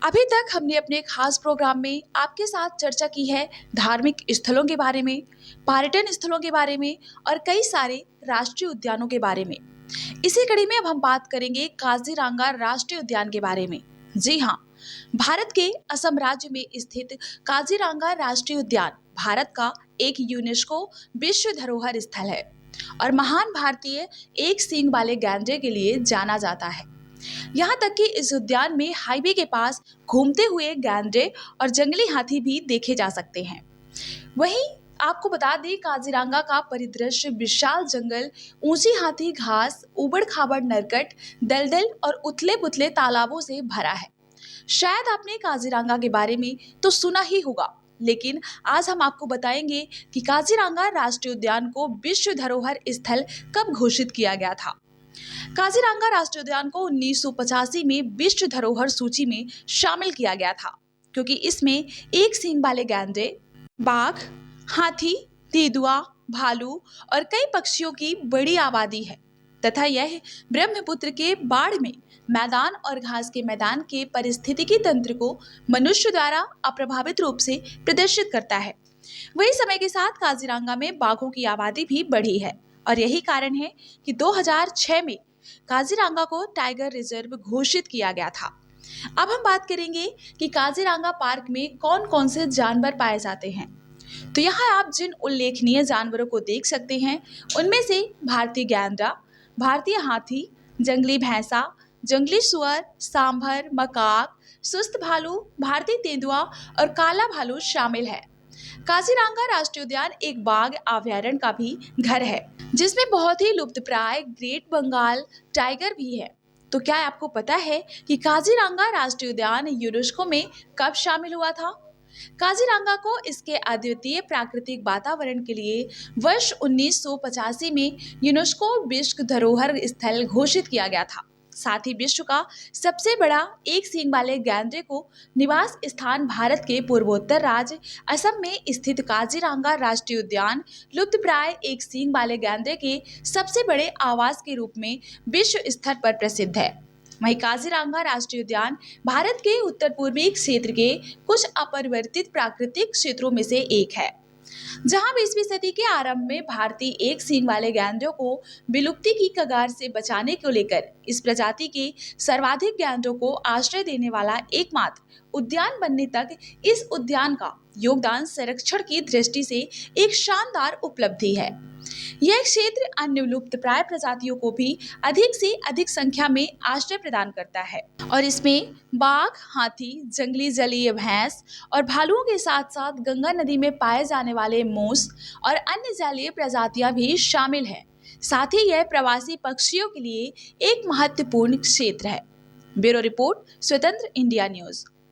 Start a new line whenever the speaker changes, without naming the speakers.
अभी तक हमने अपने खास प्रोग्राम में आपके साथ चर्चा की है धार्मिक स्थलों के बारे में, पर्यटन स्थलों के बारे में और कई सारे राष्ट्रीय उद्यानों के बारे में। इसी कड़ी में अब हम बात करेंगे काजीरंगा राष्ट्रीय उद्यान के बारे में। जी हाँ, भारत के असम राज्य में स्थित काजीरंगा राष्ट्रीय उद्यान भारत का एक यूनेस्को विश्व धरोहर स्थल है और महान भारतीय एक सींग वाले गैंडे के लिए जाना जाता है। यहाँ तक कि इस उद्यान में हाईवे के पास घूमते हुए गैंडे और जंगली हाथी भी देखे जा सकते हैं। वहीं आपको बता दें, काजीरंगा का परिदृश्य विशाल जंगल, ऊंची हाथी घास, उबड़ खाबड़ नरकट, दलदल और उथले पुथले तालाबों से भरा है। शायद आपने काजीरंगा के बारे में तो सुना ही होगा, लेकिन आज हम आपको बताएंगे कि काजीरंगा राष्ट्रीय उद्यान को विश्व धरोहर स्थल कब घोषित किया गया था। काजीरंगा राष्ट्रीय उद्यान को 1985 में विश्व धरोहर सूची में शामिल किया गया था, क्योंकि इसमें एक सींग वाले गैंडे, बाघ, हाथी, तेंदुआ, भालू और कई पक्षियों की बड़ी आबादी है तथा यह ब्रह्मपुत्र के बाढ़ में मैदान और घास के मैदान के पारिस्थितिकी तंत्र को मनुष्य द्वारा अप्रभावित रूप से प्रदर्शित करता है। वही समय के साथ काजीरंगा में बाघों की आबादी भी बढ़ी है और यही कारण है कि 2006 में काजीरंगा को टाइगर रिजर्व घोषित किया गया था। अब हम बात करेंगे कि काजीरंगा पार्क में कौन कौन से जानवर पाए जाते हैं। तो यहाँ आप जिन उल्लेखनीय जानवरों को देख सकते हैं, उनमें से भारतीय गैंडा, भारतीय हाथी, जंगली भैंसा, जंगली सुअर, सांभर, मकाक, सुस्त भालू, भारतीय तेंदुआ और काला भालू शामिल है। काजीरंगा राष्ट्रीय उद्यान एक बाघ अभयारण्य का भी घर है, जिसमें बहुत ही लुप्तप्राय ग्रेट बंगाल टाइगर भी है। तो क्या आपको पता है कि काजीरंगा राष्ट्रीय उद्यान यूनेस्को में कब शामिल हुआ था? काजीरंगा को इसके अद्वितीय प्राकृतिक वातावरण के लिए वर्ष 1985 में यूनेस्को विश्व धरोहर स्थल घोषित किया गया था। साथ ही विश्व का सबसे बड़ा एक सींग वाले गैंडे को निवास स्थान भारत के पूर्वोत्तर राज्य असम में स्थित काजीरंगा राष्ट्रीय उद्यान लुप्तप्राय एक सींग वाले गैंडे के सबसे बड़े आवास के रूप में विश्व स्तर पर प्रसिद्ध है। वहीं काजीरंगा राष्ट्रीय उद्यान भारत के उत्तर पूर्वी क्षेत्र के कुछ अपरिवर्तित प्राकृतिक क्षेत्रों में से एक है, जहां 20वीं सदी के आरंभ में भारतीय एक सींग वाले गैंडों को विलुप्ति की कगार से बचाने को लेकर इस प्रजाति के सर्वाधिक गैंडों को आश्रय देने वाला एकमात्र उद्यान बनने तक इस उद्यान का योगदान संरक्षण की दृष्टि से एक शानदार उपलब्धि है। यह क्षेत्र अन्य लुप्तप्राय प्रजातियों को भी अधिक से अधिक संख्या में आश्रय प्रदान करता है और इसमें बाघ, हाथी, जंगली जलीय भैंस और भालुओं के साथ साथ गंगा नदी में पाए जाने वाले मूस और अन्य जलीय प्रजातियां भी शामिल हैं। साथ ही यह प्रवासी पक्षियों के लिए एक महत्वपूर्ण क्षेत्र है। ब्यूरो रिपोर्ट, स्वतंत्र इंडिया न्यूज।